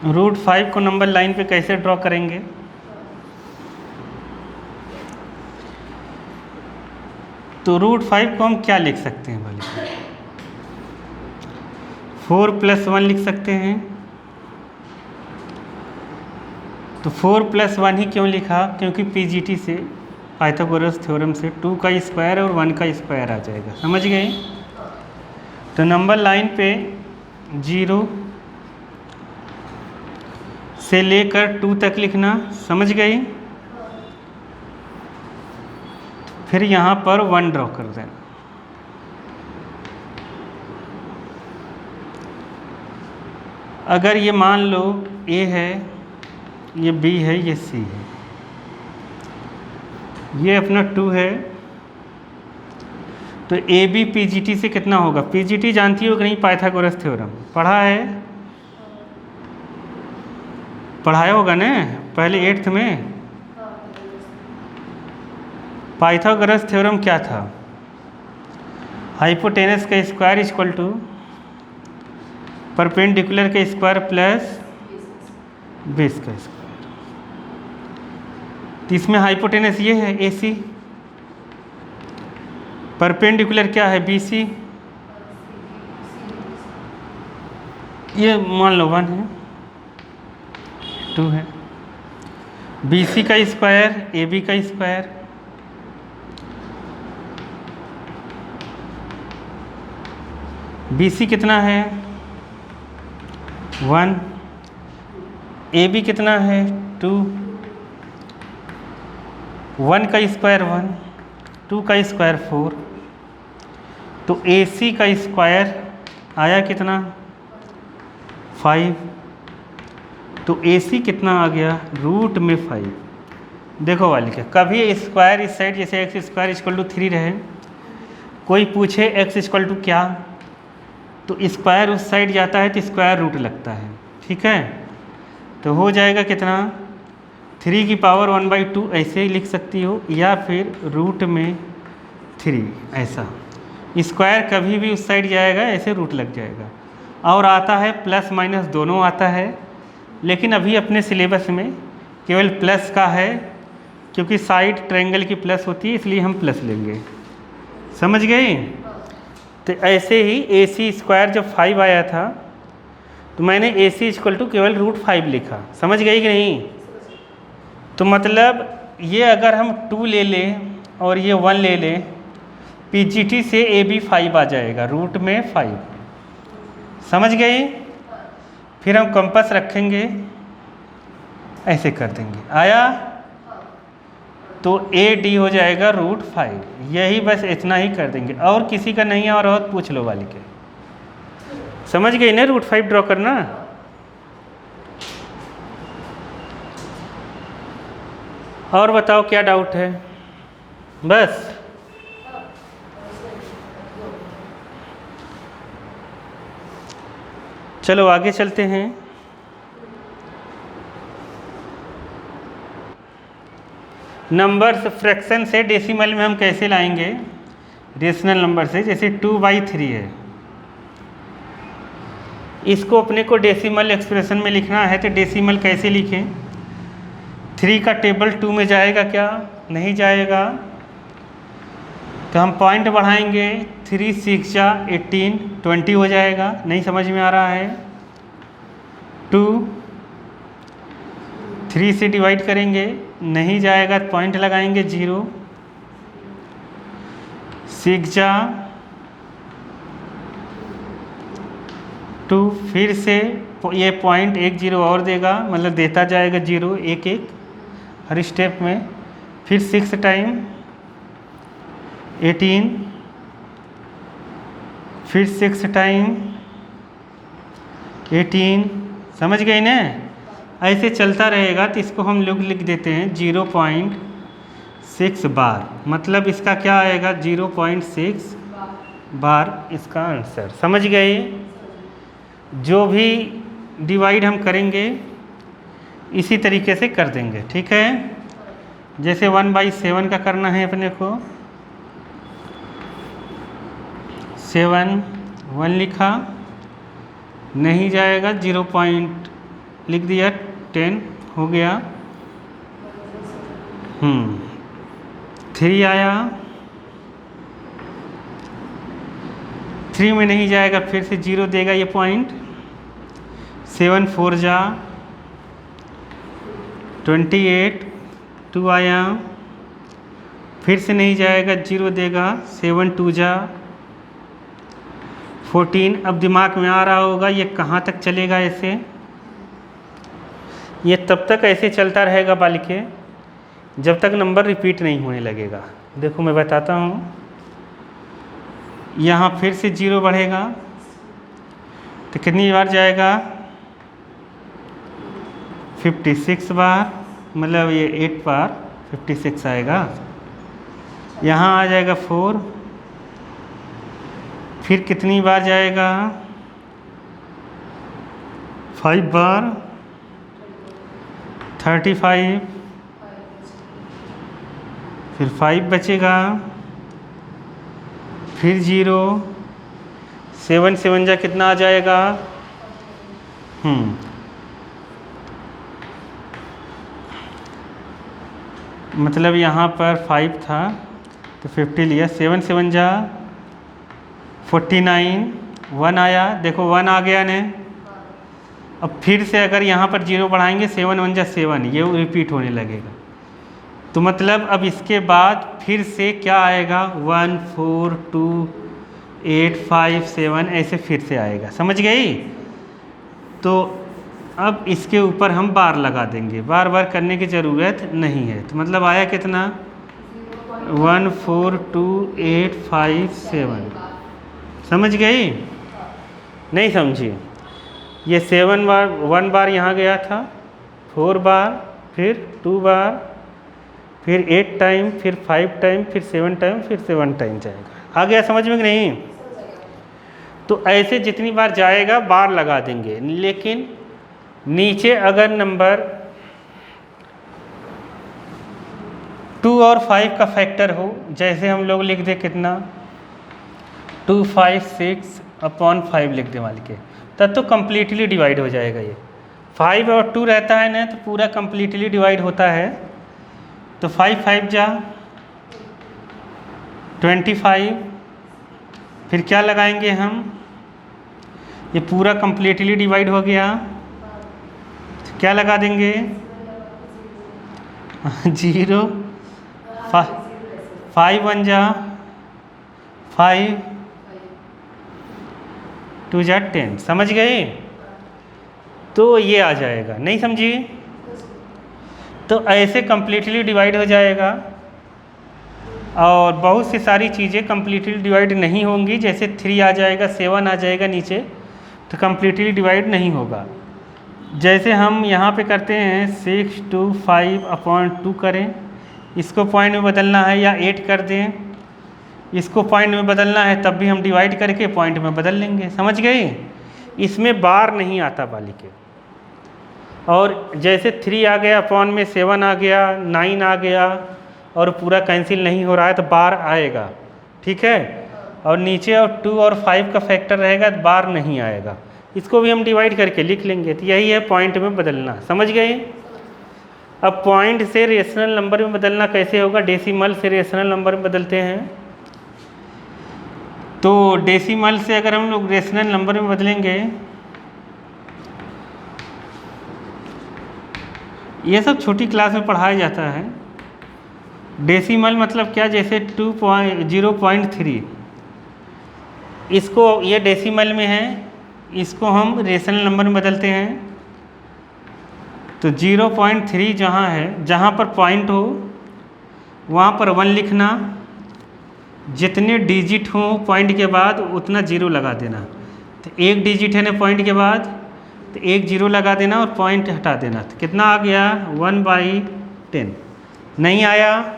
Root 5 को number line पे कैसे ड्रॉ करेंगे? तो रूट 5 को हम क्या लिख सकते हैं भले? 4 + 1 लिख सकते हैं। तो 4 + 1 ही क्यों लिखा? क्योंकि पीजीटी से, पाइथागोरस थ्योरम से 2 का स्क्वायर और 1 का स्क्वायर आ जाएगा। समझ गए? तो नंबर लाइन पे 0 से लेकर 2 तक लिखना। समझ गई? फिर यहाँ पर 1 ड्रॉ कर देना। अगर ये मान लो A है, ये B है, ये C है, ये अपना 2 है, तो AB PGT से कितना होगा? PGT जानती हो कि नहीं? पाइथागोरस थ्योरम पढ़ा है, पढ़ाया होगा ना पहले 8th में। पाइथागोरस थ्योरम क्या था? हाइपोटेनस का स्क्वायर इक्वल टू परपेंडिकुलर का स्क्वायर प्लस बेस का स्क्वायर। तो इसमें हाइपोटेनस ये है AC, परपेंडिकुलर क्या है? BC, ये मान लो 1 है, 2 है, BC का स्क्वायर AB का स्क्वायर, BC कितना है? 1, AB कितना है? 2, 1 का स्क्वायर 1, 2 का स्क्वायर 4, तो AC का स्क्वायर आया कितना? 5। तो AC कितना आ गया? रूट में 5। देखो वाली क्या, कभी स्क्वायर इस साइड जैसे x² = 3 रहे, कोई पूछे x = क्या, तो स्क्वायर उस साइड जाता है तो स्क्वायर रूट लगता है। ठीक है, तो हो जाएगा कितना? 3 की पावर 1/2 ऐसे ही लिख सकती हो, या फिर रूट में 3 ऐसा। स्क्वायर कभी भी उस साइड जाएगा ऐसे रूट लग जाएगा। और आता है प्लस माइनस दोनों आता है, लेकिन अभी अपने सिलेबस में केवल प्लस का है, क्योंकि साइड ट्रायंगल की प्लस होती है, इसलिए हम प्लस लेंगे। समझ गए? तो ऐसे ही AC² जब 5 आया था तो मैंने AC = केवल √5 लिखा। समझ गई कि नहीं? तो मतलब ये अगर हम 2 ले लें और ये 1 ले लें, PGT से AB 5 आ जाएगा, रूट में 5। समझ गई? फिर हम कंपास रखेंगे, ऐसे कर देंगे, आया? तो AD हो जाएगा √5। यही बस इतना ही कर देंगे, और किसी का नहीं है, और पूछ लो वाली के। समझ गई ना √5 ड्रॉ करना? और बताओ क्या डाउट है? बस चलो आगे चलते हैं। नंबर्स फ्रैक्शन से डेसिमल में हम कैसे लाएंगे? रेशनल नंबर से, जैसे 2/3 है, इसको अपने को डेसिमल एक्सप्रेशन में लिखना है, तो डेसिमल कैसे लिखें? 3 का टेबल 2 में जाएगा क्या? नहीं जाएगा। तो हम पॉइंट बढ़ाएंगे, 3 6 जा 18, 20 हो जाएगा। नहीं समझ में आ रहा है? 2 3 से डिवाइड करेंगे, नहीं जाएगा, पॉइंट लगाएंगे 0, 6 जा 2, फिर से ये पॉइंट 1 0 और देगा, मतलब देता जाएगा 0 1 1 हर स्टेप में। फिर 6 टाइम 18, फिर 6 टाइम 18। समझ गई ना? ऐसे चलता रहेगा, तो इसको हम लोग लिख देते हैं 0.6 बार, मतलब इसका क्या आएगा? 0.6 बार इसका आंसर। समझ गए? जो भी डिवाइड हम करेंगे इसी तरीके से कर देंगे। ठीक है, जैसे 1/7 का करना है अपने को, 7 1 लिखा, नहीं जाएगा, 0.6 लिख दिया 10 हो गया। 3 आया, 3 में नहीं जाएगा, फिर से 0 देगा ये पॉइंट। 7 4 जा 28, 2 आया, फिर से नहीं जाएगा, 0 देगा। 7 2 जा 14। अब दिमाग में आ रहा होगा ये कहाँ तक चलेगा ऐसे, ये तब तक ऐसे चलता रहेगा बालिके जब तक नंबर रिपीट नहीं होने लगेगा। देखो मैं बताता हूँ, यहाँ फिर से 0 बढ़ेगा तो कितनी बार जाएगा, 56 बार, मतलब ये 8 बार 56 आएगा। यहाँ आ जाएगा 4, फिर कितनी बार जाएगा, 5 बार 35, फिर 5 बचेगा, फिर 0, 7 7 जा कितना आ जाएगा, मतलब यहाँ पर 5 था तो 50 लिया, 7 7 जा 49, 1 आया, देखो 1 आ गया ने। अब फिर से अगर यहाँ पर 0 बढ़ाएंगे, 7 1 जा 7, ये रिपीट होने लगेगा। तो मतलब अब इसके बाद फिर से क्या आएगा, 1 4 2 8 5 7 ऐसे फिर से आएगा, समझ गई। तो अब इसके ऊपर हम बार लगा देंगे, बार बार करने की ज़रूरत नहीं है। तो मतलब आया कितना, 1 4 2 8 5 7, समझ गई, नहीं समझी। ये 7 बार, 1 बार यहाँ गया था, 4 बार, फिर 2 बार, फिर 8 टाइम, फिर 5 टाइम, फिर 7 टाइम, फिर से 1 टाइम जाएगा। आ गया समझ में कि नहीं। तो ऐसे जितनी बार जाएगा बार लगा देंगे, लेकिन नीचे अगर नंबर 2 और 5 का फैक्टर हो, जैसे हम लोग लिख दे कितना, 2 5 6 अपॉन 5 लिख दे मान के, तब तो कम्प्लीटली डिवाइड हो जाएगा। ये 5 और 2 रहता है ना तो पूरा कम्प्लीटली डिवाइड होता है। तो 5 5 जा 25, फिर क्या लगाएंगे हम, ये पूरा कम्प्लीटली डिवाइड हो गया, तो क्या लगा देंगे 0, 5 1 जा 5, 2 जा 10, समझ गए। तो ये आ जाएगा, नहीं समझी। तो ऐसे कम्प्लीटली डिवाइड हो जाएगा। और बहुत सी सारी चीज़ें कम्प्लीटली डिवाइड नहीं होंगी, जैसे 3 आ जाएगा, 7 आ जाएगा नीचे, तो कम्प्लीटली डिवाइड नहीं होगा। जैसे हम यहाँ पे करते हैं 6 2 5 अपॉन 2 करें, इसको पॉइंट में बदलना है, या 8 कर दें, इसको पॉइंट में बदलना है, तब भी हम डिवाइड करके पॉइंट में बदल लेंगे, समझ गए। इसमें बार नहीं आता बालिके। और जैसे 3 आ गया, अपॉन में 7 आ गया, 9 आ गया, और पूरा कैंसिल नहीं हो रहा है तो बार आएगा, ठीक है। और नीचे और 2 और 5 का फैक्टर रहेगा तो बार नहीं आएगा। इसको भी हम डिवाइड करके लिख लेंगे। तो यही है पॉइंट में बदलना, समझ गए। अब पॉइंट से रेशनल नंबर में बदलना कैसे होगा, डेसिमल से रेशनल नंबर में बदलते हैं। तो डेसिमल से अगर हम लोग रेशनल नंबर में बदलेंगे, ये सब छोटी क्लास में पढ़ाया जाता है। डेसिमल मतलब क्या, जैसे 0.3, इसको ये डेसिमल में है, इसको हम रेशनल नंबर में बदलते हैं। तो 0.3 जहाँ है, जहाँ पर पॉइंट हो वहाँ पर 1 लिखना, जितने डिजिट हो पॉइंट के बाद उतना 0 लगा देना। तो 1 डिजिट है ना पॉइंट के बाद, तो 1 0 लगा देना और पॉइंट हटा देना। तो कितना आ गया, 1/10। नहीं आया,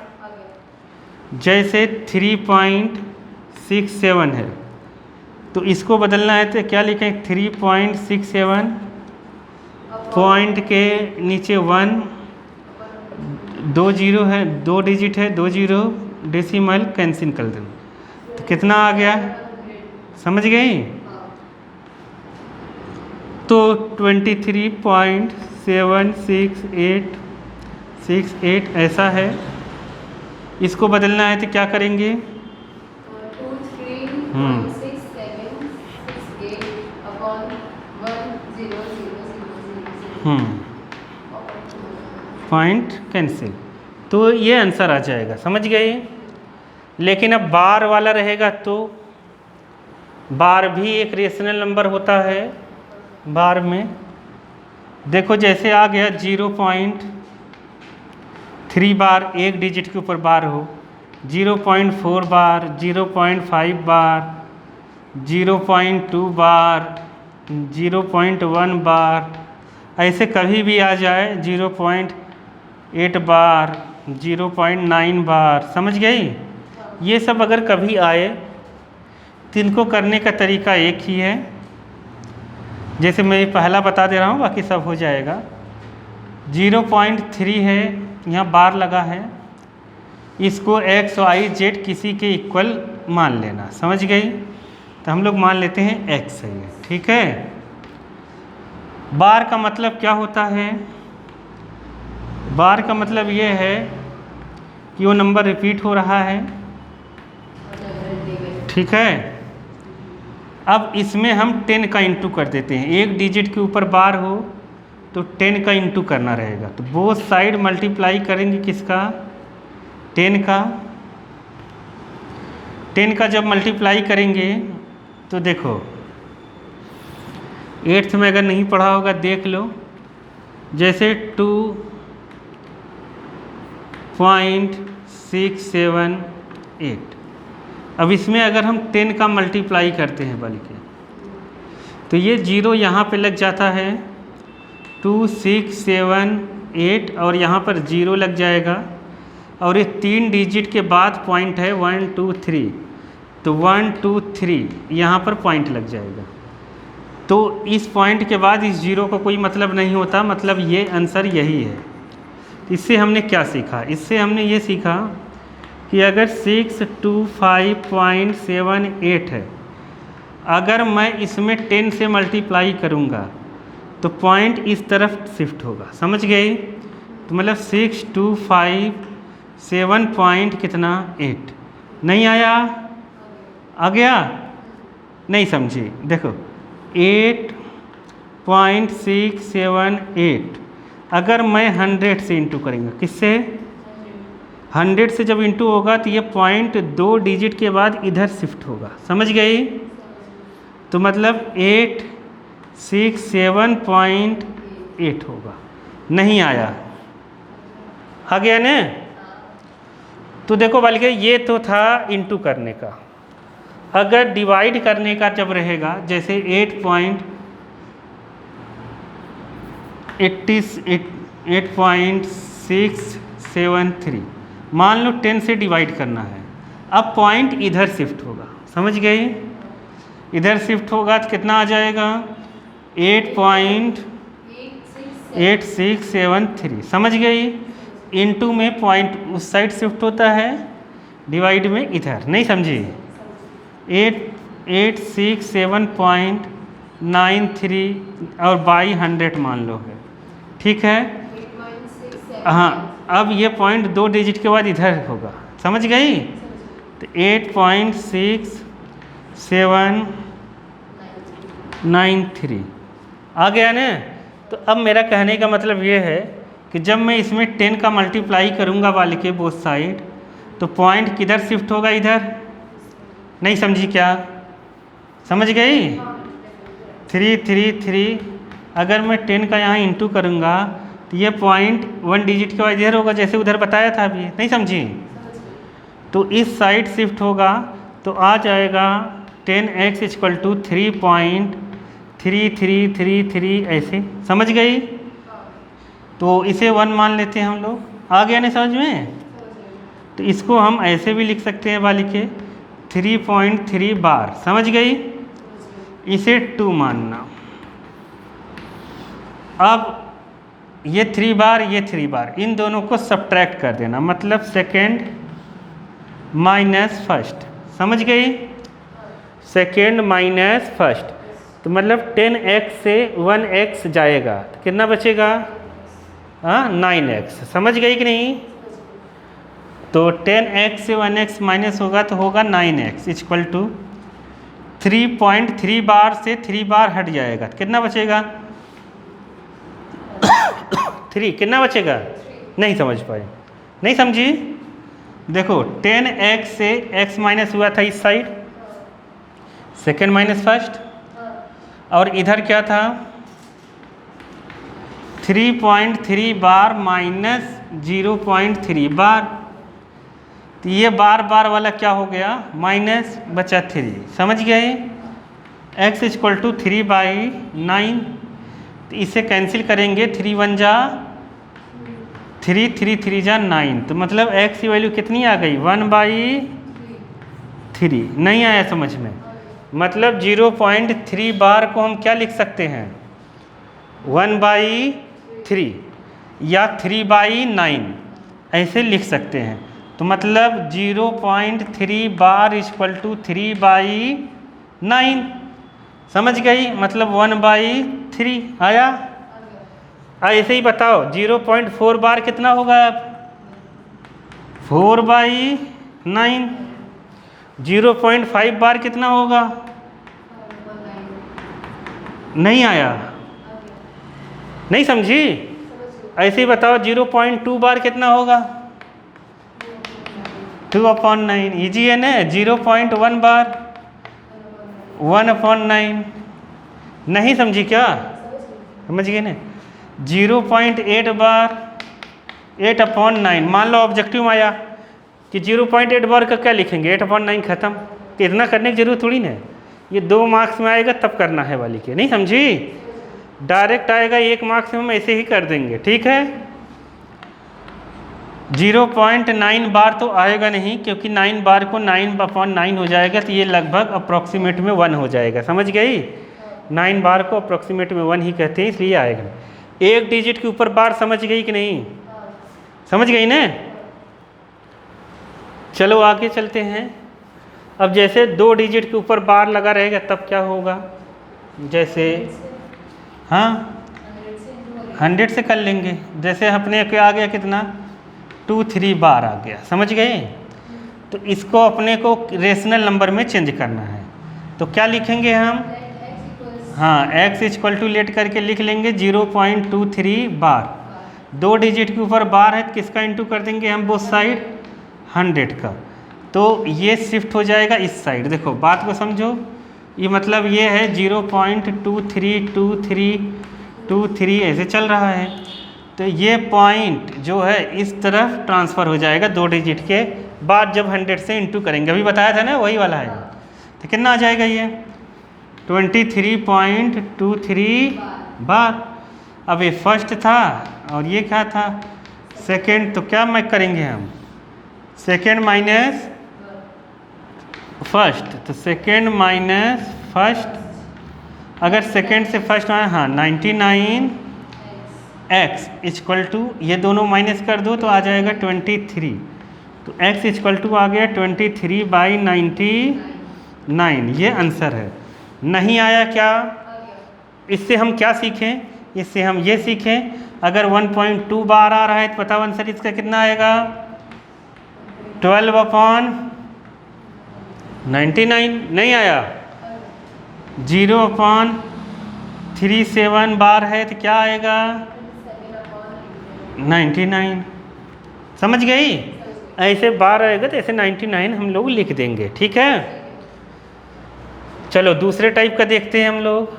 जैसे 3.67 है तो इसको बदलना है, तो क्या लिखें, 3.67, पॉइंट के नीचे 1, 2 0 है, 2 डिजिट है, 2 0, डेसिमल कैंसिल कर देना। तो कितना आ गया, समझ गई। तो 23.76868 ऐसा है। इसको बदलना है तो क्या करेंगे? 23.6768/100000। पॉइंट कैंसिल, तो ये आंसर आ जाएगा, समझ गए। लेकिन अब बार वाला रहेगा तो बार भी एक रेशनल नंबर होता है। बार में देखो जैसे आ गया 0.3 बार, एक डिजिट के ऊपर बार हो, 0.4 बार, 0.5 बार, 0.2 बार, 0.1 बार, ऐसे कभी भी आ जाए 0.8 बार, 0.9 बार, समझ गई। ये सब अगर कभी आए तो इनको करने का तरीका एक ही है, जैसे मैं पहला बता दे रहा हूँ, बाकी सब हो जाएगा। 0.3 है, यहाँ बार लगा है, इसको x y z किसी के इक्वल मान लेना, समझ गई। तो हम लोग मान लेते हैं x है ये, ठीक है। बार का मतलब क्या होता है? बार का मतलब ये है कि वो नंबर रिपीट हो रहा है, ठीक है। अब इसमें हम 10 का इंटू कर देते हैं, एक डिजिट के ऊपर बार हो तो 10 का इंटू करना रहेगा। तो बोथ साइड मल्टीप्लाई करेंगे किसका? 10 का। 10 का जब मल्टीप्लाई करेंगे तो देखो 8th में अगर नहीं पढ़ा होगा देख लो, जैसे 2.678। अब इसमें अगर हम 10 का मल्टीप्लाई करते हैं बल्कि, तो ये 0 यहाँ पे लग जाता है, 2678 और यहाँ पर 0 लग जाएगा, और ये 3 डिजिट के बाद पॉइंट है 1 2 3, तो 1 2 3 यहाँ पर पॉइंट लग जाएगा। तो इस पॉइंट के बाद इस 0 का कोई मतलब नहीं होता, मतलब ये आंसर यही है। इससे हमने क्या सीखा? इससे हमने ये सीखा कि अगर 625.78 है, अगर मैं इसमें 10 से मल्टीप्लाई करूँगा तो पॉइंट इस तरफ शिफ्ट होगा, समझ गए। तो मतलब 625.7 पॉइंट कितना 8 नहीं आया? आ गया? नहीं समझे, देखो 8.678 अगर मैं 100 से इंटू करेंगे, किससे? 100 से जब इंटू होगा तो ये पॉइंट 2 डिजिट के बाद इधर शिफ्ट होगा, समझ गई। तो मतलब 867.8 होगा, नहीं आया। आ गया ना? तो देखो बल्कि ये तो था इंटू करने का, अगर डिवाइड करने का जब रहेगा, जैसे 8.673 मान लो 10 से डिवाइड करना है, अब पॉइंट इधर शिफ्ट होगा, समझ गई। इधर शिफ्ट होगा तो कितना आ जाएगा? 8.8673, समझ गई। इनटू में पॉइंट उस साइड शिफ्ट होता है, डिवाइड में इधर, नहीं समझी। 887.93 और बाई 100 मान लो है, ठीक है। हाँ, अब ये पॉइंट 2 डिजिट के बाद इधर होगा, समझ गई। तो 8.6793 आ गया ना। तो अब मेरा कहने का मतलब ये है कि जब मैं इसमें 10 का मल्टीप्लाई करूँगा वाले के बोथ साइड, तो पॉइंट किधर शिफ्ट होगा? इधर, नहीं समझी क्या? समझ गई। 333 अगर मैं 10 का यहाँ इंटू करूँगा तो ये पॉइंट 1 डिजिट के बाद इधर होगा, जैसे उधर बताया था अभी, नहीं समझी। तो इस साइड शिफ्ट होगा तो आ जाएगा 10x = 3.3333 ऐसे, समझ गई। तो इसे 1 मान लेते हैं हम लोग, आ गया नहीं समझ में। तो इसको हम ऐसे भी लिख सकते हैं वाली के 3.3 बार, समझ गई। इसे 2 मानना। अब ये 3 बार, ये 3 बार, इन दोनों को सब्ट्रैक्ट कर देना, मतलब सेकेंड माइनस फर्स्ट, समझ गई। सेकेंड माइनस फर्स्ट, तो तो मतलब 10x से 1x जाएगा तो कितना बचेगा? हाँ 9x। समझ गई कि नहीं? तो 10x से 1x माइनस होगा तो होगा 9x इक्वल टू 3.3 बार से 3 बार हट जाएगा तो कितना बचेगा? 3 कितना बचेगा? नहीं समझ पाए, नहीं समझी? देखो 10x से x माइनस हुआ था इस साइड, सेकेंड माइनस फर्स्ट, और इधर क्या था? 3.3 बार माइनस 0.3 बार। तो ये बार बार वाला क्या हो गया? माइनस बचा 3। समझ गए? x equal to 3/9। तो इसे कैंसिल करेंगे, 3 1 जा 3, 3 3 जा 9। तो मतलब x की वैल्यू कितनी आ गई? 1/3। नहीं आया समझ में? मतलब 0.3 बार को हम क्या लिख सकते हैं? 1/3 या 3/9 ऐसे लिख सकते हैं। तो मतलब 0.3 बार इक्वल टू 3/9। समझ गई? मतलब 1/3 आया। ऐसे ही बताओ 0.4 बार कितना होगा? 4/9। 0.5 बार कितना होगा? नहीं आया, नहीं समझी? ऐसे ही बताओ 0.2 बार कितना होगा? 2/9। इजी है ना? 0.1 बार 1/9। नहीं समझी क्या? समझ गए ना? 0.8 बार 8/9। मान लो ऑब्जेक्टिव में आया कि 0.8 बार का क्या लिखेंगे? 8/9 खत्म। तो इतना करने की जरूरत थोड़ी ना है। ये 2 मार्क्स में आएगा तब करना है वाली के, नहीं समझी? डायरेक्ट आएगा 1 मार्क्स में हम ऐसे ही कर देंगे, ठीक है? 0.9 बार तो आएगा नहीं, क्योंकि 9 बार को 9/9 हो जाएगा तो ये लगभग अप्रॉक्सीमेट में 1 हो जाएगा। समझ गई? 9 बार को अप्रॉक्सीमेट में 1 ही कहते हैं, इसलिए आएगा। एक डिजिट के ऊपर बार समझ गई कि नहीं? समझ गई ना? चलो आगे चलते हैं। अब जैसे 2 डिजिट के ऊपर बार लगा रहेगा तब क्या होगा? जैसे हाँ 100 से कर लेंगे। जैसे अपने के आ गया कितना? 2 3 बार आ गया। समझ गए? तो इसको अपने को रेशनल नंबर में चेंज करना है। तो क्या लिखेंगे हम? हाँ x इक्वल टू लेट करके लिख लेंगे 0.23 बार। 2 डिजिट के ऊपर बार है तो किसका इंटू कर देंगे हम? बोथ साइड 100 का। तो ये शिफ्ट हो जाएगा इस साइड। देखो बात को समझो, ये मतलब ये है 0.232323 ऐसे चल रहा है। तो ये पॉइंट जो है इस तरफ ट्रांसफ़र हो जाएगा 2 डिजिट के बाद जब 100 से इंटू करेंगे। अभी बताया था ना, वही वाला है। तो कितना आ जाएगा ये? 23.23 बार। अब ये फर्स्ट था और ये क्या था? सेकेंड। तो क्या मैं करेंगे हम? Second minus first. तो सेकेंड माइनस फर्स्ट, अगर सेकेंड से फर्स्ट आए, हाँ 99x इक्वल टू, ये दोनों माइनस कर दो तो आ जाएगा 23। तो x इक्वल टू आ गया 23/99। ये आंसर है। नहीं आया क्या? इससे हम क्या सीखें? इससे हम ये सीखें, अगर 1.2 बार आ रहा है तो बताओ आंसर इसका कितना आएगा? 12/99। नहीं आया? 0/37 बार है तो क्या आएगा? 99। समझ गई? ऐसे बार आएगा तो ऐसे 99 हम लोग लिख देंगे, ठीक है? चलो दूसरे टाइप का देखते हैं हम लोग।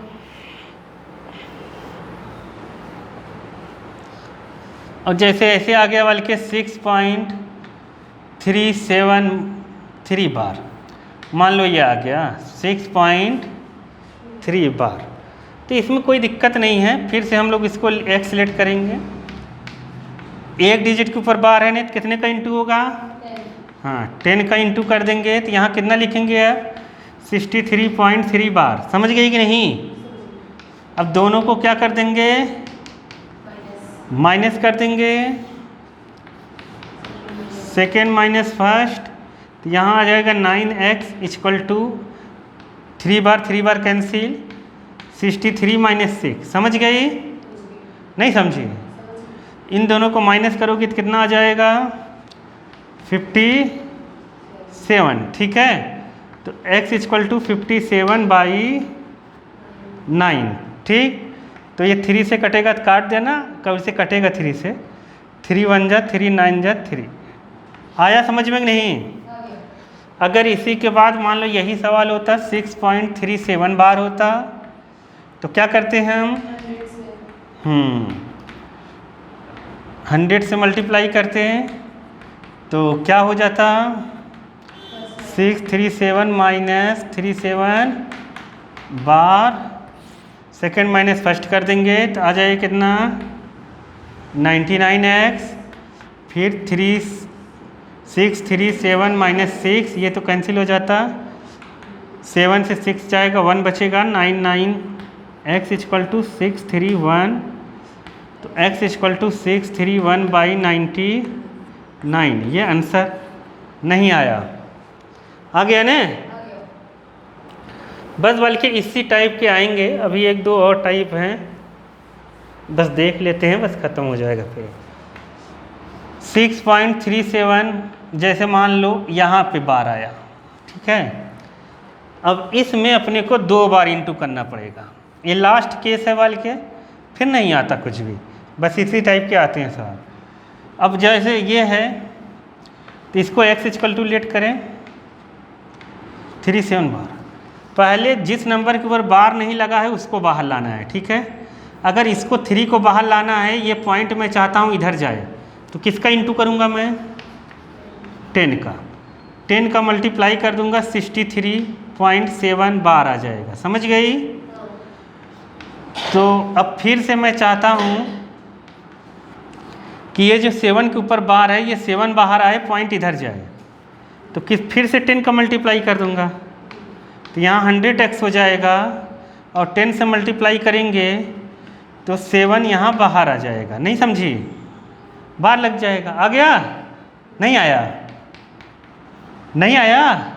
और जैसे ऐसे आ गया वाले के 6.373 बार। मान लो ये आ गया 6.3 बार। तो इसमें कोई दिक्कत नहीं है। फिर से हम लोग इसको x सेलेक्ट करेंगे। एक डिजिट के ऊपर बार है नहीं तो कितने का इंटू होगा? 10 का इंटू कर देंगे तो यहाँ कितना लिखेंगे आप? 63.3 बार। समझ गई कि नहीं? अब दोनों को क्या कर देंगे? माइनस कर देंगे। सेकेंड माइनस फर्स्ट, तो यहाँ आ जाएगा 9x इक्वल टू 3 बार कैंसिल, 63 माइनस 6, समझ गई? नहीं समझी? इन दोनों को माइनस करोगे तो कितना आ जाएगा? 57, ठीक है। तो x इक्वल टू 57/9, ठीक। तो ये 3 से कटेगा तो काट देना, कब से कटेगा 3 से? 3 1 जा 3, 9 जा 3। आया समझ में नहीं? अगर इसी के बाद मान लो यही सवाल होता 6.37 बार होता तो क्या करते हैं हम? 100 से मल्टीप्लाई करते हैं तो क्या हो जाता? 637 माइनस 37 बार, सेकेंड माइनस फर्स्ट कर देंगे तो आ जाएगा कितना? 99x, फिर 637 माइनस 6, ये तो कैंसिल हो जाता, 7 से 6 जाएगा, 1 बचेगा, 99 x इक्वल टू 631, तो x इक्वल टू 631/99, ये आंसर नहीं आया। आ गया ना? बस बल्कि इसी टाइप के आएंगे, अभी 1 2 और टाइप हैं, बस देख लेते हैं, बस ख़त्म हो जाएगा फिर। 6.37 जैसे मान लो यहाँ पे बार आया, ठीक है। अब इसमें अपने को 2 बार इंटू करना पड़ेगा, ये लास्ट केस है वाल के, फिर नहीं आता कुछ भी, बस इसी टाइप के आते हैं साहब। अब जैसे ये है तो इसको x इक्वल टू लेट करें 37 बार। पहले जिस नंबर के ऊपर बार नहीं लगा है उसको बाहर लाना है, ठीक है। अगर इसको 3 को बाहर लाना है, ये पॉइंट मैं चाहता हूँ इधर जाए, तो किसका इंटू करूँगा मैं? 10 का मल्टीप्लाई कर दूंगा, 63.7 बार आ जाएगा, समझ गई? तो अब फिर से मैं चाहता हूँ कि ये जो 7 के ऊपर बार है, ये 7 बाहर आए, पॉइंट इधर जाए, तो फिर से 10 का मल्टीप्लाई कर दूंगा, तो यहाँ 100x हो जाएगा, और 10 से मल्टीप्लाई करेंगे तो 7 यहाँ बाहर आ जाएगा, नहीं समझी? बाहर लग जाएगा। आ गया? नहीं आया? नहीं आया?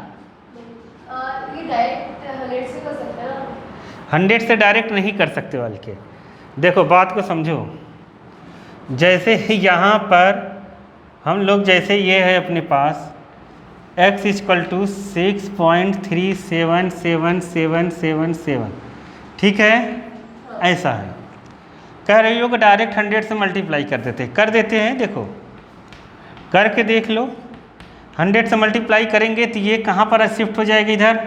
ये डायरेक्ट 100 से कर सकते हैं ना? 100 से डायरेक्ट नहीं कर सकते बल्कि, देखो बात को समझो। जैसे यहाँ पर हम लोग, जैसे ये है अपने पास x इक्वल टू 6.377777, ठीक है, ऐसा है। कह रही हो कि डायरेक्ट 100 से मल्टीप्लाई कर देते हैं, देखो करके देख लो। 100 से मल्टीप्लाई करेंगे तो ये कहाँ पर शिफ्ट हो जाएगा? इधर,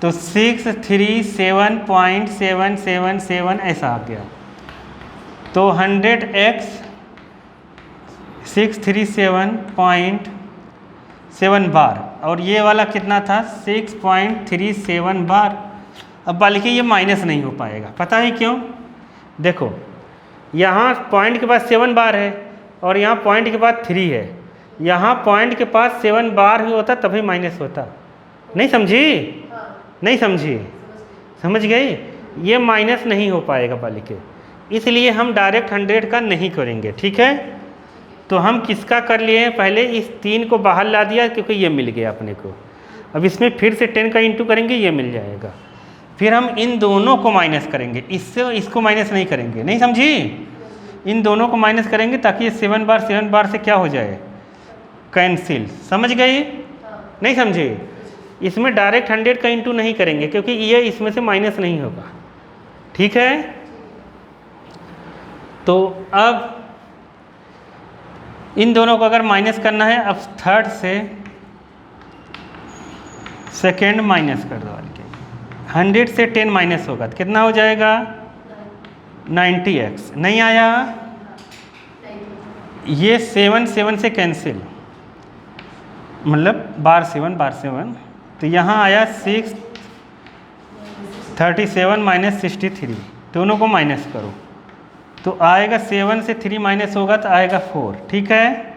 तो 637.777 ऐसा आ गया। तो 100x 637.7 बार, और ये वाला कितना था? 6.37 बार। अब बल्कि ये माइनस नहीं हो पाएगा, पता है क्यों? देखो यहाँ पॉइंट के पास 7 बार है और यहाँ पॉइंट के पास 3 है, यहाँ पॉइंट के पास 7 बार ही होता तभी माइनस होता, नहीं समझी? नहीं समझी? समझ गई? ये माइनस नहीं हो पाएगा बल्कि, इसलिए हम डायरेक्ट 100 का नहीं करेंगे, ठीक है। तो हम किसका कर लिए? पहले इस 3 को बाहर ला दिया क्योंकि ये मिल गया अपने को, अब इसमें फिर से 10 का इंटू करेंगे, ये मिल जाएगा। फिर हम इन दोनों को माइनस करेंगे, इससे इसको माइनस नहीं करेंगे, नहीं समझी? इन दोनों को माइनस करेंगे ताकि ये 7 बार से क्या हो जाए? कैंसिल, समझ गई? नहीं समझे? इसमें डायरेक्ट 100 का इंटू नहीं करेंगे क्योंकि ये इसमें से माइनस नहीं होगा, ठीक है। तो अब इन दोनों को अगर माइनस करना है, अब थर्ड से सेकेंड माइनस कर दो, 100 से 10 माइनस होगा तो कितना हो जाएगा? 90x। नहीं आया? ये 7 से कैंसिल, मतलब बार 7, तो यहाँ आया 637 माइनस 63, दोनों को माइनस करो तो आएगा 7 से 3 माइनस होगा तो आएगा 4, ठीक है।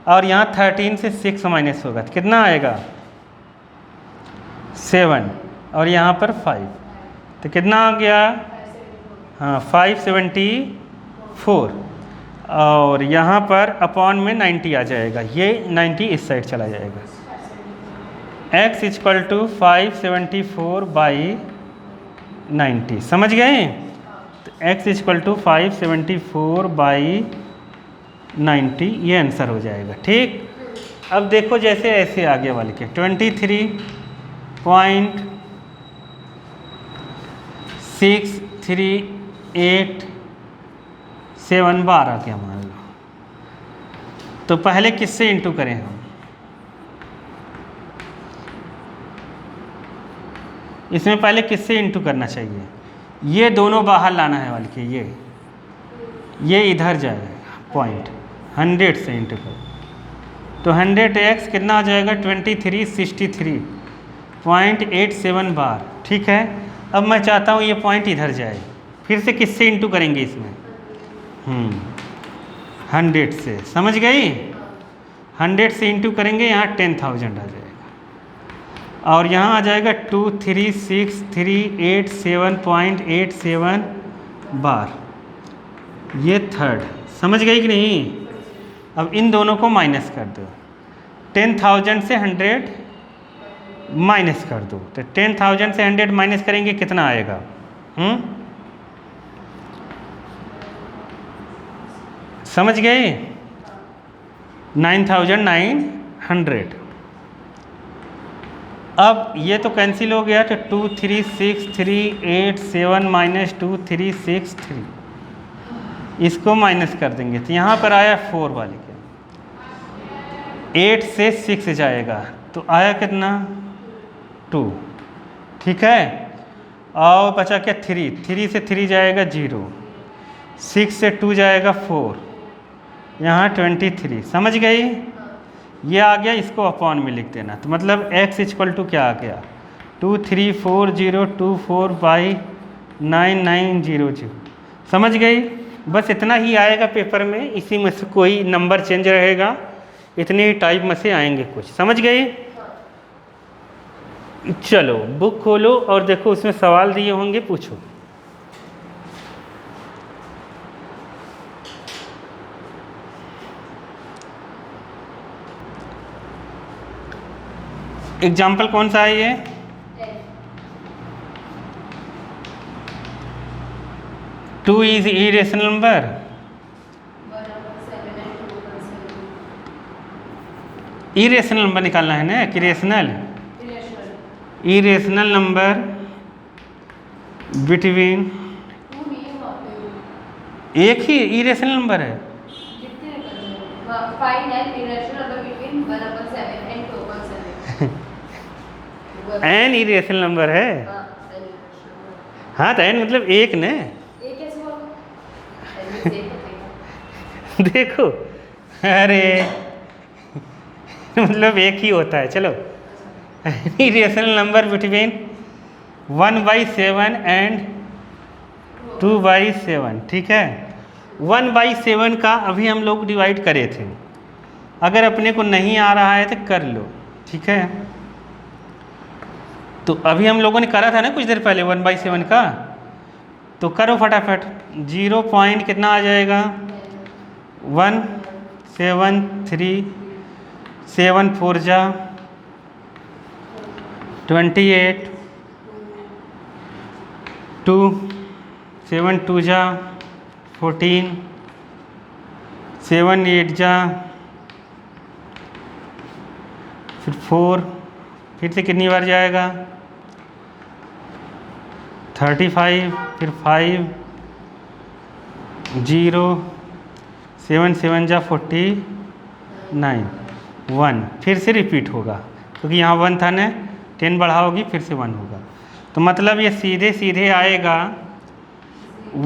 और यहाँ 13 से 6 माइनस होगा तो कितना आएगा? 7, और यहाँ पर 5, तो कितना आ गया? हाँ 574, और यहाँ पर अपॉन में 90 आ जाएगा, ये 90 इस साइड चला जाएगा। x equal to 574/90, 90। समझ गए? तो x इक्वल टू 574/90 ये आंसर हो जाएगा। ठीक, अब देखो जैसे ऐसे आगे वाले के 23.6387 बार आ गया मान लो। तो पहले किससे इंटू करें हम? इसमें पहले किससे इंटू करना चाहिए? ये दोनों बाहर लाना है वाले के, ये इधर जाएगा पॉइंट 100 से इंटू करो तो 100x कितना आ जाएगा? 2363.87 बार। ठीक है, अब मैं चाहता हूँ ये पॉइंट इधर जाए, फिर से किससे इंटू करेंगे इसमें? 100 से। समझ गई? 100 से इंटू करेंगे, यहाँ 10,000 आ जाएगा और यहाँ आ जाएगा 236387.87 बार। ये थर्ड। समझ गई कि नहीं? अब इन दोनों को माइनस कर दो, 10,000 से 100 माइनस कर दो, तो 10,000 से 100 माइनस करेंगे कितना आएगा? समझ गए? 9,900। अब ये तो कैंसिल हो गया, तो 236387 माइनस 2363 इसको माइनस कर देंगे तो यहाँ पर आया 4 वाले के, 8 से 6 जाएगा तो आया कितना? 2। ठीक है, और बचा क्या? 3 से 3 जाएगा 0, 6 से 2 जाएगा 4, यहाँ 23। समझ गई? ये आ गया, इसको अपॉन में लिख देना। तो मतलब x इक्वल टू क्या आ गया? 234024/9900। समझ गई? बस इतना ही आएगा पेपर में, इसी में से कोई नंबर चेंज रहेगा, इतने ही टाइप में से आएंगे कुछ। समझ गए? चलो बुक खोलो और देखो उसमें सवाल दिए होंगे, पूछो। एग्जाम्पल कौन सा है ये? 2 is irrational number. Irrational number निकालना है ना कि रेशनल? इरेशनल नंबर बिटवीन, एक ही इरेशनल नंबर है। एन इरेशनल नंबर है। हाँ तो एन मतलब एक ने। देखो, अरे मतलब एक ही होता है। चलो, इरेशनल नंबर बिटवीन 1/7 एंड 2/7। ठीक है, 1/7 का अभी हम लोग डिवाइड करे थे, अगर अपने को नहीं आ रहा है तो कर लो। ठीक है, तो अभी हम लोगों ने करा था ना कुछ देर पहले 1/7 का, तो करो फटाफट। 0 पॉइंट कितना आ जाएगा? 173, 7 4 जा 28, 2 7 2 जा 14, 7 8 जा फिर 4, फिर से कितनी बार जाएगा? 35, फिर 5 0, 7 7 जा 49, 1 फिर से रिपीट होगा क्योंकि यहाँ 1 था ना, 10 बढ़ाओगी फिर से 1 होगा। तो मतलब ये सीधे सीधे आएगा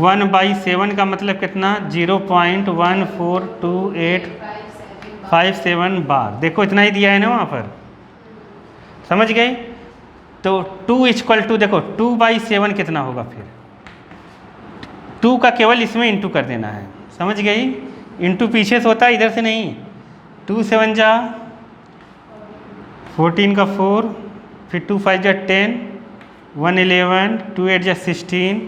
1/7 का मतलब कितना? 0.142857 बार। देखो इतना ही दिया है ना वहाँ पर। समझ गए? तो 2 इक्वल टू, देखो 2/7 कितना होगा? फिर 2 का केवल इसमें इंटू कर देना है। समझ गई? इंटू पीछे से होता है, इधर से नहीं। 2 7 जा 14 का 4, फिर 2 5 जा 10, 1 11, 2 8 जा 16,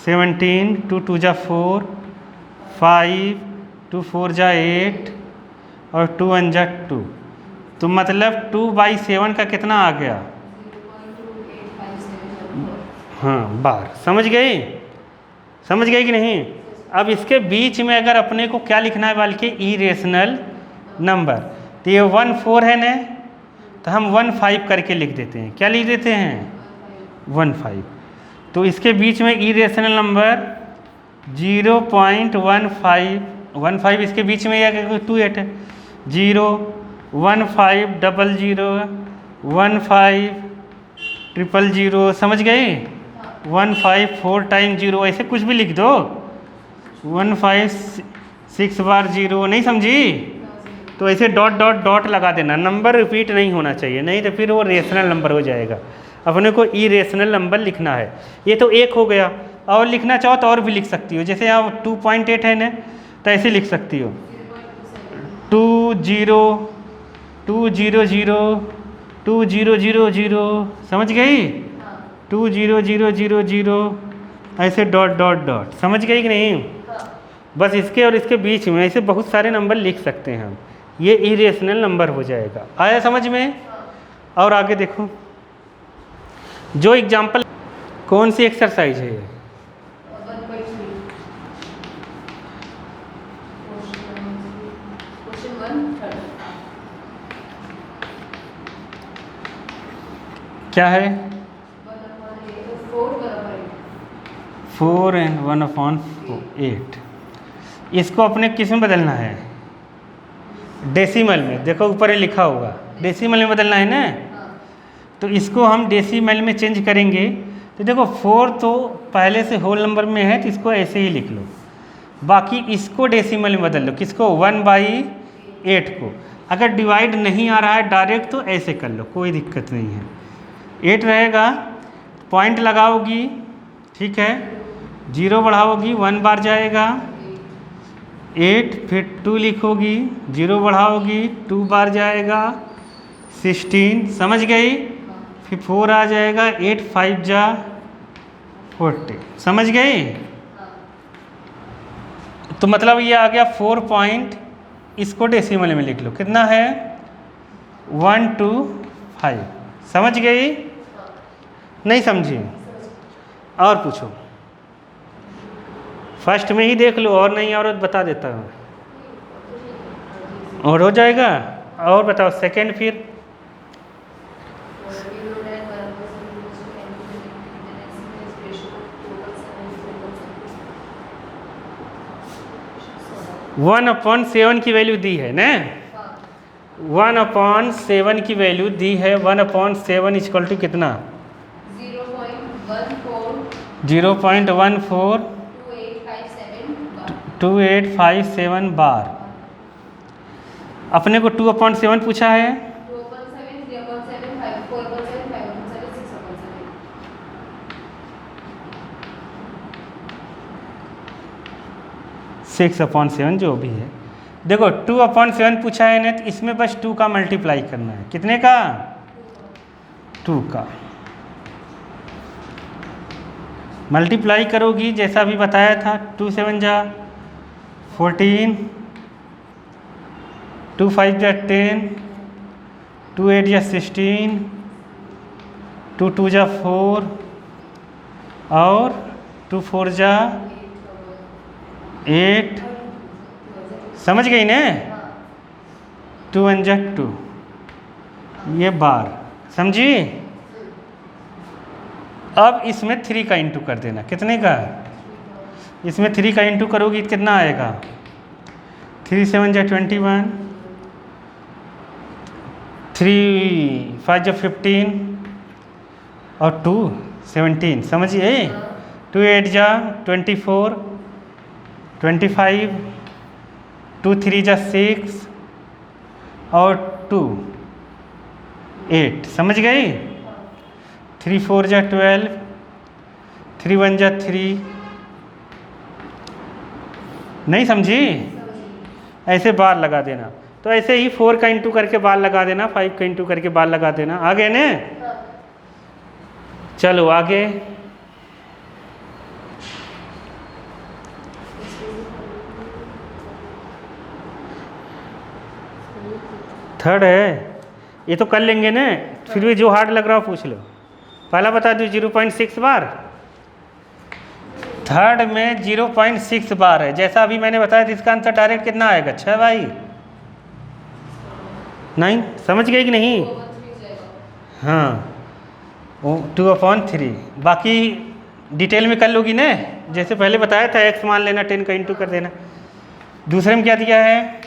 17, 2 2 जा 4, 5, 2 4 जा 8 और 2 1 जा 2। तो मतलब 2/7 का कितना आ गया? हाँ बार, समझ गए? समझ गए कि नहीं? अब इसके बीच में अगर अपने को क्या लिखना है बल्कि इरेशनल नंबर, तो ये 1 4 है ना, तो हम 1 5 करके लिख देते हैं। क्या लिख देते हैं? 1 5। तो इसके बीच में इरेशनल नंबर 0.15 15 इसके बीच में यह 28 है। 0 1 5 00 1 5 000, समझ गए? 1 5 4 टाइम 0, ऐसे कुछ भी लिख दो। 1 5 6 बार 0, नहीं समझी? तो ऐसे डॉट डॉट डॉट लगा देना, नंबर रिपीट नहीं होना चाहिए, नहीं तो फिर वो रेशनल नंबर हो जाएगा। अपने को इरेशनल नंबर लिखना है। ये तो एक हो गया, और लिखना चाहो तो और भी लिख सकती हो, जैसे यहाँ 2.8 है ना, तो ऐसे लिख सकती हो 2 0 2 0 0 2 0 0 0, समझ गई? 2 0 0 0 0, ऐसे डॉट डॉट डॉट, समझ गई कि नहीं? बस इसके और इसके बीच में ऐसे बहुत सारे नंबर लिख सकते हैं हम, ये इरेशनल नंबर हो जाएगा। आया समझ में? और आगे देखो, जो एग्जाम्पल, कौन सी एक्सरसाइज है ये? क्या है? 4 and 1/8। इसको अपने किस में बदलना है? डेसिमल में। देखो ऊपर ही लिखा होगा, डेसिमल में बदलना है ना, तो इसको हम डेसिमल में चेंज करेंगे। तो देखो 4 तो पहले से होल नंबर में है, तो इसको ऐसे ही लिख लो। बाकी इसको डेसिमल में बदल लो, किसको? 1/8 को। अगर डिवाइड नहीं आ रहा है डायरेक्ट तो ऐसे कर लो, कोई दिक्कत नहीं है। 8 रहेगा, पॉइंट लगाओगी, ठीक है, 0 बढ़ाओगी, 1 बार जाएगा, 8, फिर 2 लिखोगी, 0 बढ़ाओगी, 2 बार जाएगा, 16, समझ गई? फिर 4 आ जाएगा, 8 5 जा 40, समझ गई? तो मतलब ये आ गया 4 पॉइंट, इसको डेसिमल में लिख लो, कितना है? 1 2 5, समझ गई? नहीं समझी? और पूछो, फर्स्ट में ही देख लो, और नहीं और बता देता हूँ, और हो जाएगा। और बताओ सेकंड फिर। वन अपॉन 7 की वैल्यू दी है ना, 1/7 की वैल्यू दी है। 1/7 इक्वल टू कितना? 0.14 2857 बार। अपने को 2/7 पूछा है, 6/7 जो भी है। देखो 2/7 पूछा है ना, तो इसमें बस 2 का मल्टीप्लाई करना है। कितने का? 2 का मल्टीप्लाई करोगी, जैसा भी बताया था। 2 7 जा 14, 2 5 जा 10, 2 8 जा 16, 2 2 जा 4, और 2 4 जा 8, समझ गई ना? 2 1 जा 2, ये बार, समझी? अब इसमें 3 का इंटू कर देना। कितने का? इसमें 3 का इंटू करोगी तो कितना आएगा? 3 7 जा 21, 3 5 जा 15, और 2 17, समझिए? 2 8 जा 24, 25, 2 3 जा 6, और 2 8, समझ गई? 3 4 जा 12, 3 1 जा 3, नहीं समझी? ऐसे बार लगा देना। तो ऐसे ही 4 का इंटू करके बार लगा देना, 5 का इंटू करके बार लगा देना। आ गए ने? चलो आगे। थर्ड है, ये तो कर लेंगे ना, फिर भी जो हार्ड लग रहा हो पूछ लो। पहला बता दूँ 0.6 बार, थर्ड में 0.6 बार है, जैसा अभी मैंने बताया था, इसका आंसर डायरेक्ट कितना आएगा? 6 भाई 9। समझ गए कि नहीं? हाँ, वो 2/3। बाकी डिटेल में कर लोगी ना, जैसे पहले बताया था, x मान लेना, 10 का इंटू कर देना। दूसरे में क्या दिया है?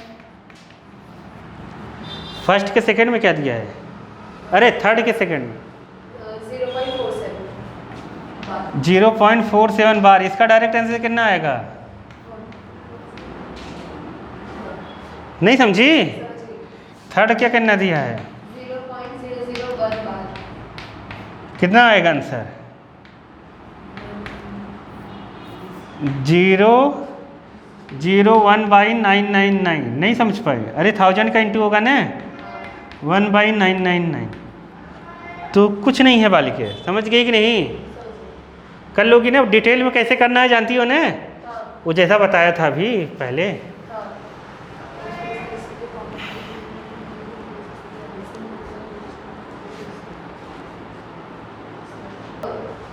फर्स्ट के सेकंड में क्या दिया है? अरे थर्ड के सेकंड में 0.47 बार। इसका डायरेक्ट आंसर कितना आएगा? नहीं समझी? थर्ड क्या करना दिया है? 0.001 बार। कितना आएगा आंसर? 0.01/999। नहीं समझ पाए? अरे 1000 का इंटू होगा ना, 1/999। तो कुछ नहीं है बालिके, समझ गई कि नहीं? कर लोगी ना? डिटेल में कैसे करना है जानती हो ना? वो जैसा बताया था अभी पहले।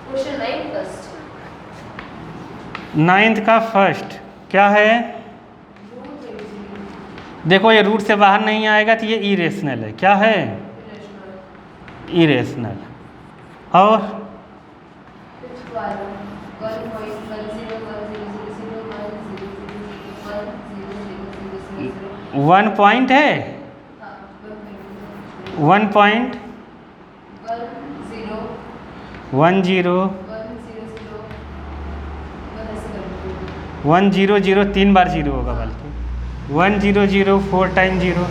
Question 9 first. 9th का फर्स्ट क्या है? देखो ये रूट से बाहर नहीं आएगा तो ये इरेशनल है। क्या है? इरेशनल। और 1 पॉइंट है, 1 पॉइंट 100 3 बार 0 होगा, बल्कि 100 4 टाइम 0।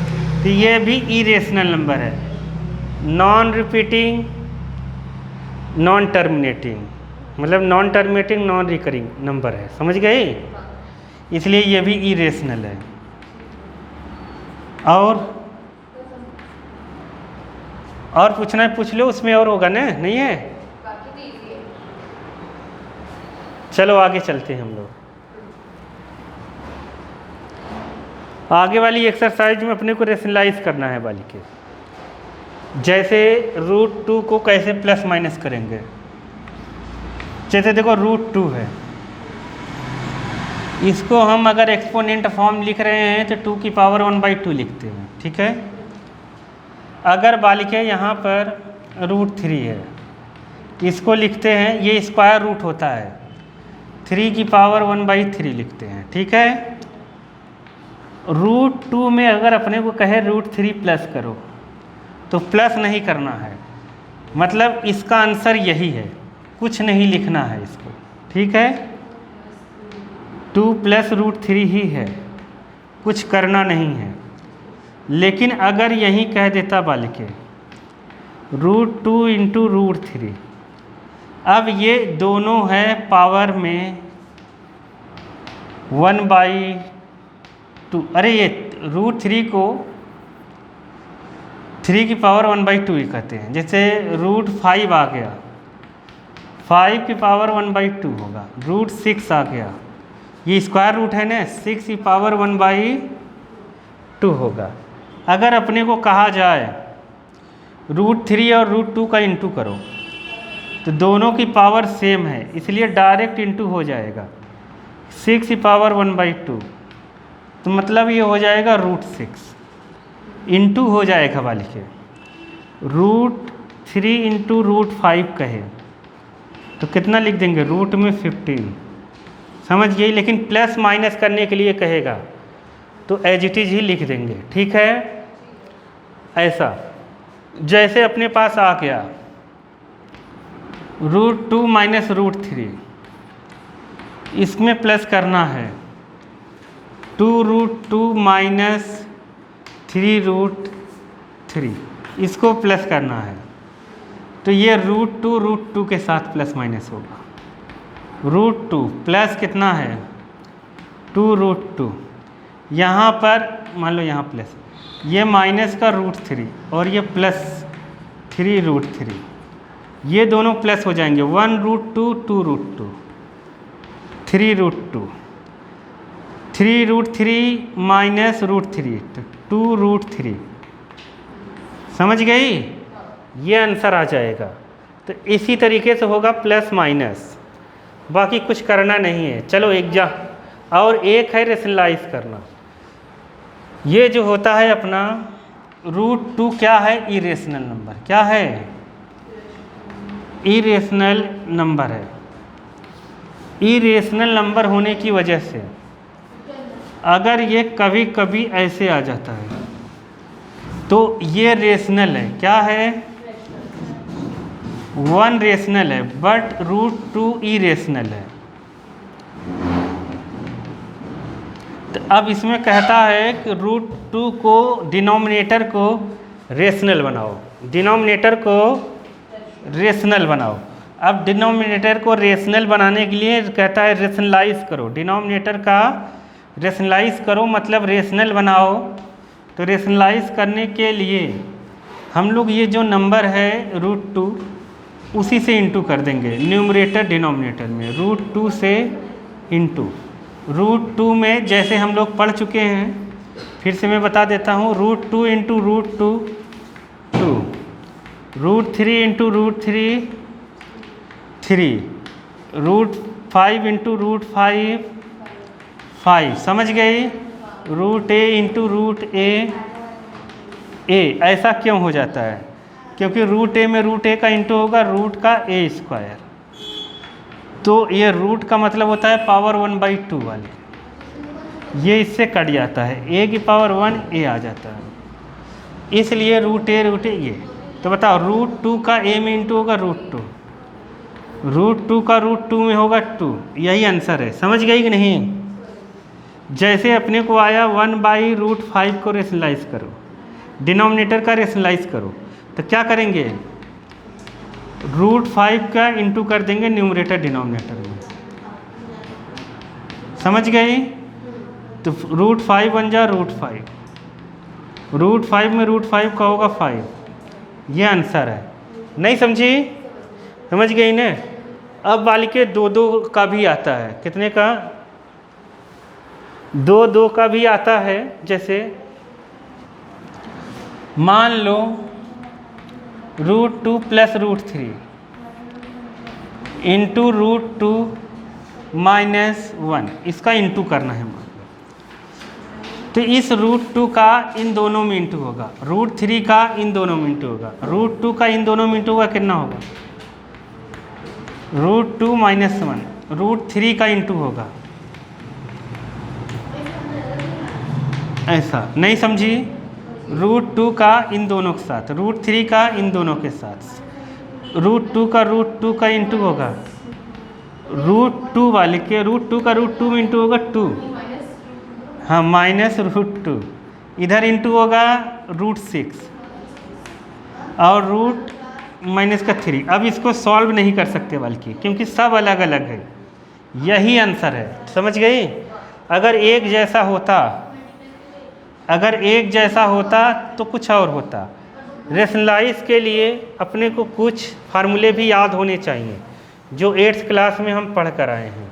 तो ये भी इरेशनल नंबर है, नॉन रिपीटिंग नॉन टर्मिनेटिंग, मतलब non terminating non recurring number है। समझ गए? इसलिए ये भी इरेशनल है। और पूछना है पूछ लो, उसमें और होगा ना? नहीं है? चलो आगे चलते हैं हम लोग। आगे वाली एक्सरसाइज में अपने को रेशनलाइज करना है बालिके। जैसे √2 को कैसे प्लस माइनस करेंगे। जैसे देखो √2 है, इसको हम अगर एक्सपोनेंट फॉर्म लिख रहे हैं तो 2 की पावर 1/2 लिखते हैं। ठीक है? अगर बालिके यहाँ पर √3 है, इसको लिखते हैं, ये स्क्वायर रूट होता है, 3 की पावर 1/3 लिखते हैं। ठीक है? √2 में अगर अपने को कहे √3 प्लस करो तो प्लस नहीं करना है, मतलब इसका आंसर यही है, कुछ नहीं लिखना है इसको। ठीक है? 2 + √3 ही है, कुछ करना नहीं है। लेकिन अगर यही कह देता बालिके √2 × √3, अब ये दोनों है पावर में 1/2। अरे ये √3 को 3 की पावर 1/2 ही कहते हैं। जैसे √5 आ गया, 5 की पावर 1/2 होगा। √6 आ गया, ये स्क्वायर रूट है ना, 6 की पावर 1/2 होगा। अगर अपने को कहा जाए √3 और √2 का इंटू करो तो दोनों की पावर सेम है, इसलिए डायरेक्ट इंटू हो जाएगा। 6 की पावर 1/2 तो मतलब ये हो जाएगा √6 इंटू हो जाएगा बालिके। √3 × √5 कहे तो कितना लिख देंगे? रूट में 15। समझ गई? लेकिन प्लस माइनस करने के लिए कहेगा तो एज इट इज ही लिख देंगे। ठीक है? ऐसा जैसे अपने पास आ गया √2 - √3, इसमें प्लस करना है 2√2 - 3√3, इसको प्लस करना है तो ये √2 के साथ प्लस माइनस होगा। √2 प्लस कितना है? 2√2। यहाँ पर मान लो यहाँ प्लस, ये माइनस का √3 और ये प्लस 3√3, ये दोनों प्लस हो जाएंगे। 1√2 2√2 3√2 3√3 - √3 तो 2√3। समझ गई? ये आंसर आ जाएगा। तो इसी तरीके से होगा प्लस माइनस। बाकी कुछ करना नहीं है। चलो और एक है रेशनलाइज करना। ये जो होता है अपना √2 क्या है? Irrational number. क्या है? इरेशनल नंबर है। इरेशनल नंबर होने की वजह से अगर ये कभी कभी ऐसे आ जाता है तो ये रेशनल है। क्या है? 1 रेशनल है बट √2 इरेशनल है। तो अब इसमें कहता है कि √2 को डिनोमिनेटर को रेशनल बनाओ। डिनोमिनेटर को रेशनल बनाओ। अब डिनोमिनेटर को रेशनल बनाने के लिए कहता है रेशनलाइज करो। डिनोमिनेटर का रेशनलाइज करो मतलब रेशनल बनाओ। तो रेशनलाइज करने के लिए हम लोग ये जो नंबर है √2 उसी से इंटू कर देंगे न्यूमरेटर डिनोमिनेटर में। √2 से इंटू √2 में जैसे हम लोग पढ़ चुके हैं, फिर से मैं बता देता हूँ। √2 इंटू √2 2, √3 इंटू √3 3, √5 इंटू √5 5। समझ गई? √a इंटू √a ऐसा क्यों हो जाता है? क्योंकि √a में √a का इंटू होगा रूट का a²। तो ये रूट का मतलब होता है पावर 1/2 वाले, ये इससे कट जाता है। a की पावर 1 a आ जाता है, इसलिए √a ये। तो बताओ √2 का a में इंटू होगा √2, √2 का √2 में होगा 2। यही आंसर है। समझ गई कि नहीं? जैसे अपने को आया 1/√5 को रेशनलाइज करो, डिनोमिनेटर का रेशनलाइज करो, तो क्या करेंगे? √5 का इंटू कर देंगे न्यूमरेटर डिनोमिनेटर में। समझ गई? तो √5 बन जा √5, √5 में √5 का होगा 5। ये आंसर है। नहीं समझी? समझ गई ना? अब वाली के 2 का भी आता है। कितने का? 2 का भी आता है। जैसे मान लो √2 प्लस √3 इंटू √2 माइनस 1, इसका इंटू करना है। तो इस √2 का इन दोनों में इंटू होगा, √3 का इन दोनों में इंटू होगा, √2 का इन दोनों में इंटू होगा। कितना होगा? √2 माइनस 1, √3 का इंटू होगा। ऐसा नहीं समझी? √2 का इन दोनों के साथ, √3 का इन दोनों के साथ, √2 का √2 का इंटू होगा। √2 वाले के √2 का √2 में इंटू होगा 2, हाँ माइनस √2, इधर इंटू होगा √6 और रूट माइनस का 3। अब इसको सॉल्व नहीं कर सकते बल्कि, क्योंकि सब अलग अलग है। यही आंसर है। समझ गई? अगर एक जैसा होता तो कुछ और होता। रेशनलाइज के लिए अपने को कुछ फार्मूले भी याद होने चाहिए जो 8th क्लास में हम पढ़ कर आए हैं।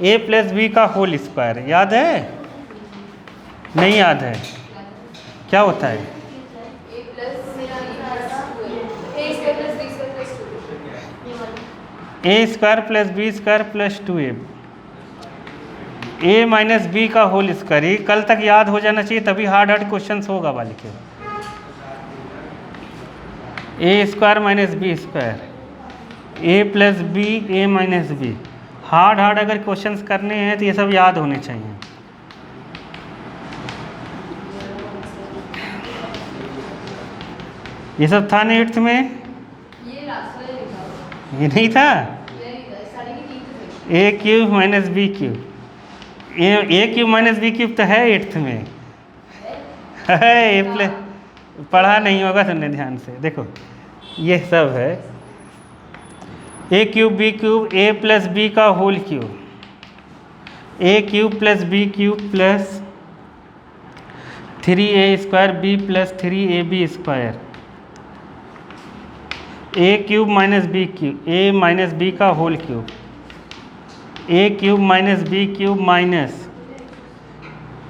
a प्लस बी का होल स्क्वायर याद है? नहीं याद है? क्या होता है? a² plus b² plus 2a, a minus B का होल स्क्वायर। ये कल तक याद हो जाना चाहिए, तभी हार्ड क्वेश्चंस होगा वाले के। a² minus b², a plus B, a minus B. Hard अगर क्वेश्चंस करने हैं तो ये सब याद होने चाहिए। ये सब था ना 8th में? ये नहीं था? a³ minus b³, a³ minus b³ तो है 8th में है। a प्लस पढ़ा नहीं होगा, सुनने ध्यान से देखो, ये सब है a³ b³ a plus B का whole cube, a³ plus b³ plus 3a² b plus 3ab², a³ minus b³ a minus B का whole cube, a³ minus b³ minus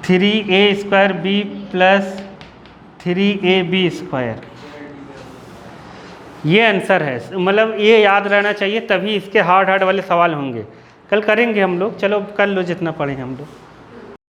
3a² b plus 3ab²। ये answer है, मतलब ये याद रहना चाहिए, तभी इसके हार्ड हार्ड वाले सवाल होंगे। कल करेंगे हम लोग, चलो कर लो जितना पढ़े हम लोग।